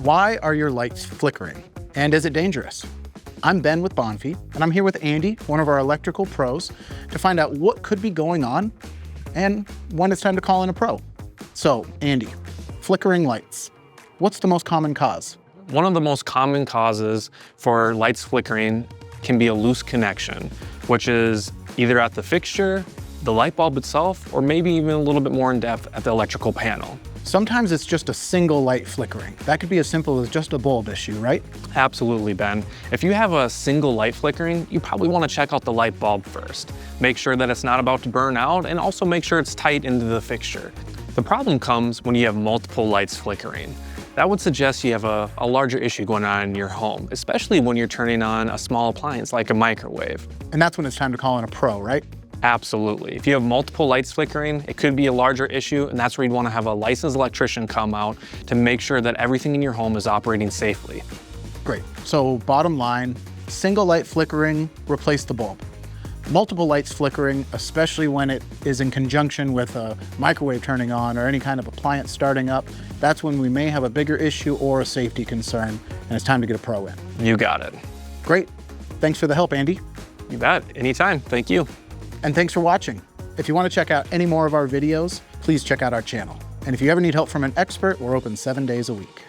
Why are your lights flickering? And is it dangerous? I'm Ben with Bonfe, and I'm here with Andy, one of our electrical pros, to find out what could be going on and when it's time to call in a pro. So, Andy, flickering lights. What's the most common cause? One of the most common causes for lights flickering can be a loose connection, which is either at the fixture, the light bulb itself, or maybe even a little bit more in depth at the electrical panel. Sometimes it's just a single light flickering. That could be as simple as just a bulb issue, right? Absolutely, Ben. If you have a single light flickering, you probably want to check out the light bulb first. Make sure that it's not about to burn out, and also make sure it's tight into the fixture. The problem comes when you have multiple lights flickering. That would suggest you have a larger issue going on in your home, especially when you're turning on a small appliance like a microwave. And that's when it's time to call in a pro, right? Absolutely. If you have multiple lights flickering, it could be a larger issue, and that's where you'd want to have a licensed electrician come out to make sure that everything in your home is operating safely. Great. So bottom line, single light flickering, replace the bulb. Multiple lights flickering, especially when it is in conjunction with a microwave turning on or any kind of appliance starting up, that's when we may have a bigger issue or a safety concern, and it's time to get a pro in. You got it. Great. Thanks for the help, Andy. You bet. Anytime. Thank you. And thanks for watching. If you want to check out any more of our videos, please check out our channel. And if you ever need help from an expert, we're open 7 days a week.